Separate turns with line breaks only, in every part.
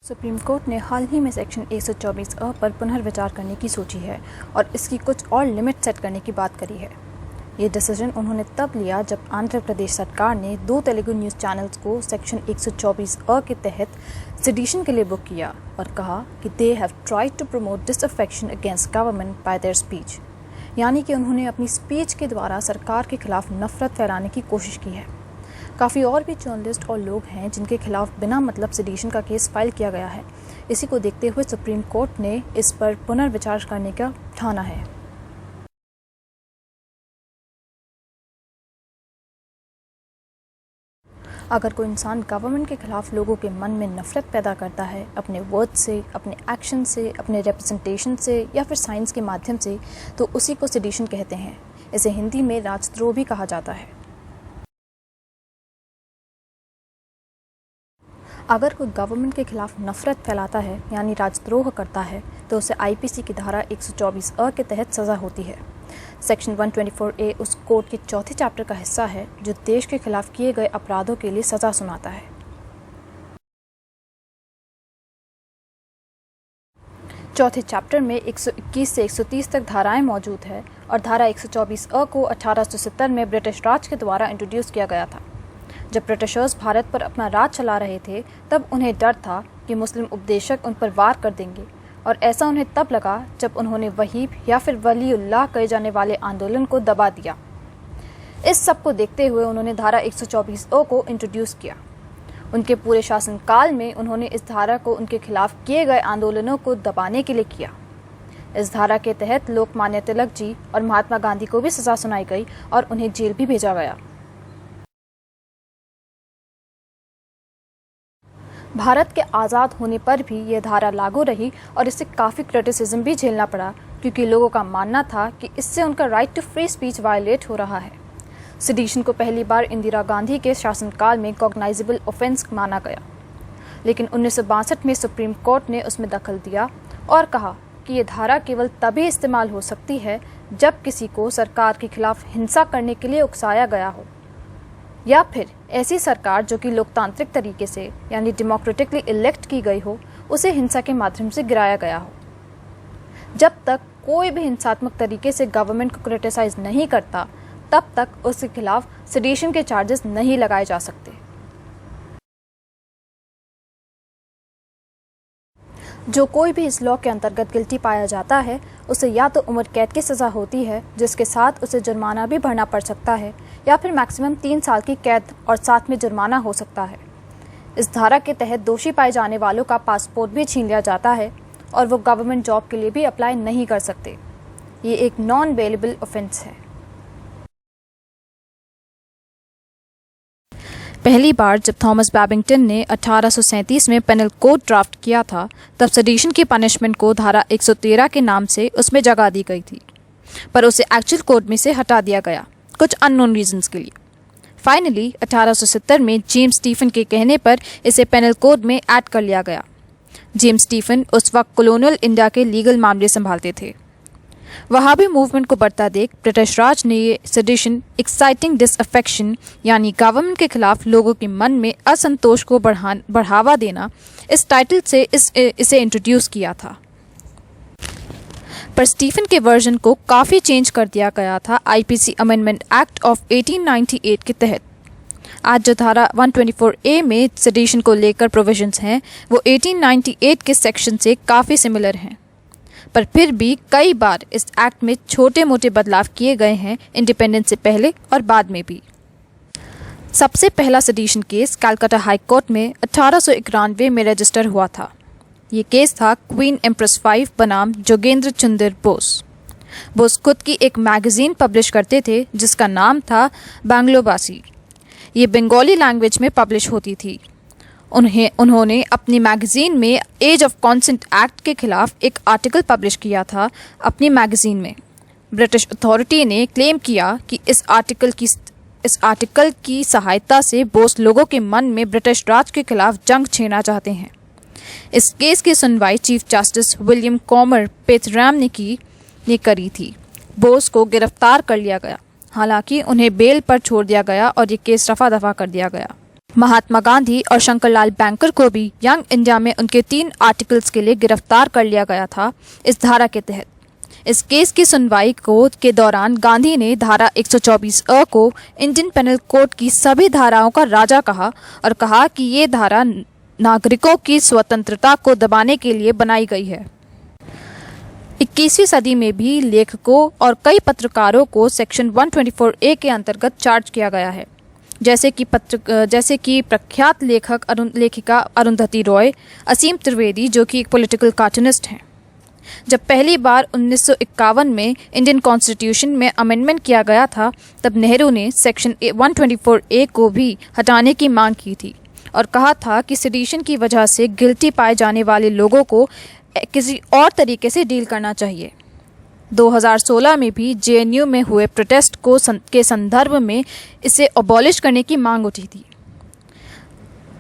Supreme court ने हाल ही में section 124A पर पुनर्विचार करने की सोची है और इसकी कुछ और लिमिट सेट करने की बात करी है। ये डिसीजन उन्होंने तब लिया जब आंध्र प्रदेश सरकार ने 2 तेलुगु न्यूज़ चैनल्स को सेक्शन 124A के तहत सेडिशन के लिए बुक किया और कहा कि they have tried to promote disaffection against government by their speech, यानी कि उन्होंने अपनी स्पीच के द्वारा सरकार के खिलाफ नफरत फैलाने की कोशिश की है। काफ़ी और भी जर्नलिस्ट और लोग हैं जिनके खिलाफ बिना मतलब सेडिशन का केस फाइल किया गया है। इसी को देखते हुए सुप्रीम कोर्ट ने इस पर पुनर्विचार करने का ठाना है। अगर कोई इंसान गवर्नमेंट के खिलाफ लोगों के मन में नफरत पैदा करता है अपने वर्ड से, अपने एक्शन से, अपने रिप्रेजेंटेशन से या फिर साइंस के माध्यम से, तो उसी को सेडिशन कहते हैं। इसे हिंदी में राजद्रोह भी कहा जाता है। अगर कोई गवर्नमेंट के खिलाफ नफरत फैलाता है यानी राजद्रोह करता है तो उसे आईपीसी की धारा 124A के तहत सज़ा होती है। सेक्शन 124A उस कोड के चौथे चैप्टर का हिस्सा है जो देश के खिलाफ किए गए अपराधों के लिए सज़ा सुनाता है। चौथे चैप्टर में 121 से 130 तक धाराएं मौजूद है और धारा 124A को 1870 में ब्रिटिश राज के द्वारा इंट्रोड्यूस किया गया था। जब ब्रिटिशर्स भारत पर अपना राज चला रहे थे तब उन्हें डर था कि मुस्लिम उपदेशक उन पर वार कर देंगे, और ऐसा उन्हें तब लगा जब उन्होंने वहीब या फिर वलीउल्लाह कहे जाने वाले आंदोलन को दबा दिया। इस सब को देखते हुए उन्होंने धारा 124A को इंट्रोड्यूस किया। उनके पूरे शासनकाल में उन्होंने इस धारा को उनके खिलाफ किए गए आंदोलनों को दबाने के लिए किया। इस धारा के तहत लोकमान्य तिलक जी और महात्मा गांधी को भी सज़ा सुनाई गई और उन्हें जेल भी भेजा गया। भारत के आज़ाद होने पर भी यह धारा लागू रही और इससे काफ़ी क्रिटिसिज्म भी झेलना पड़ा, क्योंकि लोगों का मानना था कि इससे उनका right to free speech violate हो रहा है। सेडिशन को पहली बार इंदिरा गांधी के शासनकाल में कॉग्नाइजेबल ऑफेंस माना गया, लेकिन 1962 में सुप्रीम कोर्ट ने उसमें दखल दिया और कहा कि यह धारा केवल तभी इस्तेमाल हो सकती है जब किसी को सरकार के खिलाफ हिंसा करने के लिए उकसाया गया हो, या फिर ऐसी सरकार जो कि लोकतांत्रिक तरीके से यानी डेमोक्रेटिकली इलेक्ट की गई हो उसे हिंसा के माध्यम से गिराया गया हो। जब तक कोई भी हिंसात्मक तरीके से गवर्नमेंट को क्रिटिसाइज नहीं करता तब तक उसके खिलाफ सेडिशन के चार्जेस नहीं लगाए जा सकते। जो कोई भी इस लॉ के अंतर्गत गिल्टी पाया जाता है उसे या तो उम्र कैद की सज़ा होती है जिसके साथ उसे जुर्माना भी भरना पड़ सकता है, या फिर मैक्सिमम 3 साल की कैद और साथ में जुर्माना हो सकता है। इस धारा के तहत दोषी पाए जाने वालों का पासपोर्ट भी छीन लिया जाता है और वो गवर्नमेंट जॉब के लिए भी अप्लाई नहीं कर सकते। ये एक नॉन बेलेबल ऑफेंस है। पहली बार जब थॉमस बैबिंगटन ने 1837 में पेनल कोड ड्राफ्ट किया था तब सेडिशन की पनिशमेंट को धारा 113 के नाम से उसमें जगह दी गई थी, पर उसे एक्चुअल कोड में से हटा दिया गया कुछ अननोन रीजंस के लिए। फाइनली 1870 में जेम्स स्टीफन के कहने पर इसे पेनल कोड में ऐड कर लिया गया। जेम्स स्टीफन उस वक्त कॉलोनियल इंडिया के लीगल मामले संभालते थे। वहाबी मूवमेंट को बढ़ता देख ब्रिटिश राज ने ये सेडिशन एक्साइटिंग डिसअफेक्शन यानी गवर्नमेंट के खिलाफ लोगों के मन में असंतोष को बढ़ावा देना इस टाइटल से इसे इंट्रोड्यूस किया था। पर स्टीफन के वर्जन को काफ़ी चेंज कर दिया गया था आईपीसी अमेंडमेंट एक्ट ऑफ 1898 के तहत। आज जो धारा 124A में सेडिशन को लेकर प्रोविजंस हैं वो 1898 के सेक्शन से काफ़ी सिमिलर हैं, पर फिर भी कई बार इस एक्ट में छोटे मोटे बदलाव किए गए हैं इंडिपेंडेंस से पहले और बाद में भी। सबसे पहला sedition case Calcutta high court में 1891 में रजिस्टर हुआ था। ये केस था क्वीन एम्प्रेस 5 बनाम जोगेंद्र चंद्र बोस। बोस खुद की एक मैगजीन पब्लिश करते थे जिसका नाम था बांग्लोबासी। ये बंगाली लैंग्वेज में पब्लिश होती थी। उन्होंने अपनी मैगजीन में एज ऑफ कॉन्सेंट एक्ट के खिलाफ एक आर्टिकल पब्लिश किया था अपनी मैगजीन में। ब्रिटिश अथॉरिटी ने क्लेम किया कि इस आर्टिकल की सहायता से बोस लोगों के मन में ब्रिटिश राज के खिलाफ जंग छेड़ना चाहते हैं। इस केस की सुनवाई चीफ जस्टिस विलियम कॉमर पेथराम ने करी थी। बोस को गिरफ्तार कर लिया गया, हालांकि उन्हें बेल पर छोड़ दिया गया और ये केस रफा दफा कर दिया गया। महात्मा गांधी और शंकरलाल बैंकर को भी यंग इंडिया में उनके 3 आर्टिकल्स के लिए गिरफ्तार कर लिया गया था इस धारा के तहत। इस केस की सुनवाई के दौरान गांधी ने धारा 124 अ को इंडियन पेनल कोड की सभी धाराओं का राजा कहा और कहा कि ये धारा नागरिकों की स्वतंत्रता को दबाने के लिए बनाई गई है। 21वीं सदी में भी लेखकों और कई पत्रकारों को सेक्शन 124 ए के अंतर्गत चार्ज किया गया है, जैसे कि प्रख्यात लेखिका अरुंधति रॉय, असीम त्रिवेदी जो कि एक पॉलिटिकल कार्टूनिस्ट हैं। जब पहली बार 1951 में इंडियन कॉन्स्टिट्यूशन में अमेंडमेंट किया गया था, तब नेहरू ने सेक्शन 124 ए को भी हटाने की मांग की थी और कहा था कि सेडिशन की वजह से गिल्टी पाए जाने वाले लोगों को किसी और तरीके से डील करना चाहिए। 2016 में भी जेएनयू में हुए प्रोटेस्ट के संदर्भ में इसे अबॉलिश करने की मांग उठी थी।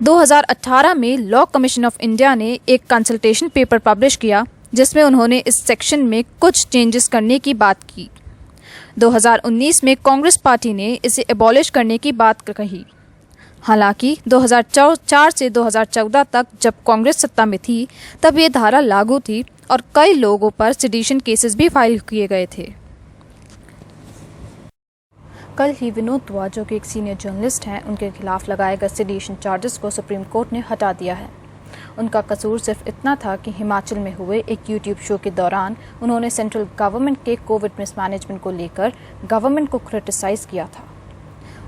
2018 में लॉ कमीशन ऑफ इंडिया ने एक कंसल्टेशन पेपर पब्लिश किया जिसमें उन्होंने इस सेक्शन में कुछ चेंजेस करने की बात की। 2019 में कांग्रेस पार्टी ने इसे अबॉलिश करने की बात कही। हालांकि 2004 से 2014 तक जब कांग्रेस सत्ता में थी तब ये धारा लागू थी और कई लोगों पर सेडिशन केसेस भी फाइल किए गए थे। कल ही विनोद दुआ जो कि एक सीनियर जर्नलिस्ट हैं, उनके खिलाफ लगाए गए सेडिशन चार्जेस को सुप्रीम कोर्ट ने हटा दिया है। उनका कसूर सिर्फ इतना था कि हिमाचल में हुए एक यूट्यूब शो के दौरान उन्होंने सेंट्रल गवर्नमेंट के कोविड मिसमैनेजमेंट को लेकर गवर्नमेंट को क्रिटिसाइज किया था।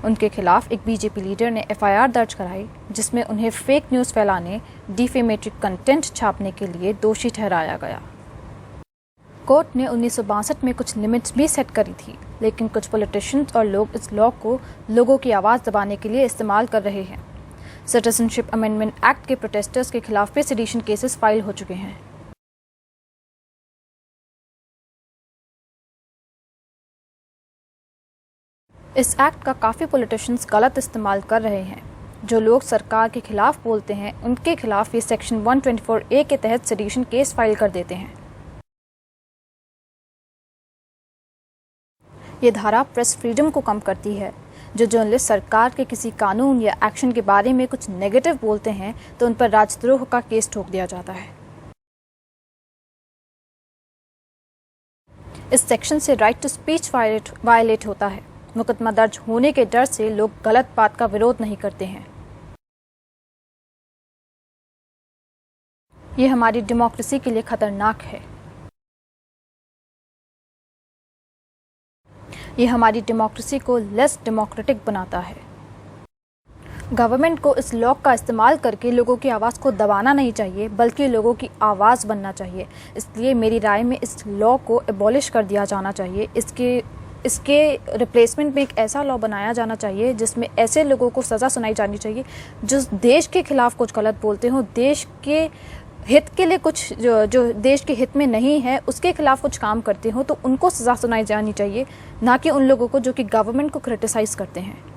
उनके खिलाफ एक बीजेपी लीडर ने एफआईआर दर्ज कराई जिसमें उन्हें फेक न्यूज़ फैलाने, डिफेमेटरी कंटेंट छापने के लिए दोषी ठहराया गया। कोर्ट ने 1962 में कुछ लिमिट्स भी सेट करी थी, लेकिन कुछ पॉलिटिशियंस और लोग इस लॉ को लोगों की आवाज़ दबाने के लिए इस्तेमाल कर रहे हैं। सिटीजनशिप अमेंडमेंट एक्ट के प्रोटेस्टर्स के खिलाफ भी सेडिशन केसेस फाइल हो चुके हैं। इस एक्ट का काफ़ी पॉलिटिशियंस गलत इस्तेमाल कर रहे हैं। जो लोग सरकार के खिलाफ बोलते हैं उनके खिलाफ ये सेक्शन 124 ए के तहत सेडिशन केस फाइल कर देते हैं। ये धारा प्रेस फ्रीडम को कम करती है। जो जर्नलिस्ट सरकार के किसी कानून या एक्शन के बारे में कुछ नेगेटिव बोलते हैं तो उन पर राजद्रोह का केस ठोक दिया जाता है। इस सेक्शन से राइट टू स्पीच वायलेट होता है। मुकदमा दर्ज होने के डर से लोग गलत बात का विरोध नहीं करते हैं। ये हमारी डेमोक्रेसी के लिए खतरनाक है। ये हमारी डेमोक्रेसी को लेस डेमोक्रेटिक बनाता है। गवर्नमेंट को इस लॉ का इस्तेमाल करके लोगों की आवाज़ को दबाना नहीं चाहिए, बल्कि लोगों की आवाज़ बनना चाहिए। इसलिए मेरी राय में इस लॉ को एबॉलिश कर दिया जाना चाहिए। इसके रिप्लेसमेंट में एक ऐसा लॉ बनाया जाना चाहिए जिसमें ऐसे लोगों को सज़ा सुनाई जानी चाहिए जो देश के खिलाफ कुछ गलत बोलते हो, देश के हित के लिए कुछ जो देश के हित में नहीं है उसके खिलाफ कुछ काम करते हो, तो उनको सज़ा सुनाई जानी चाहिए, ना कि उन लोगों को जो कि गवर्नमेंट को क्रिटिसाइज़ करते हैं।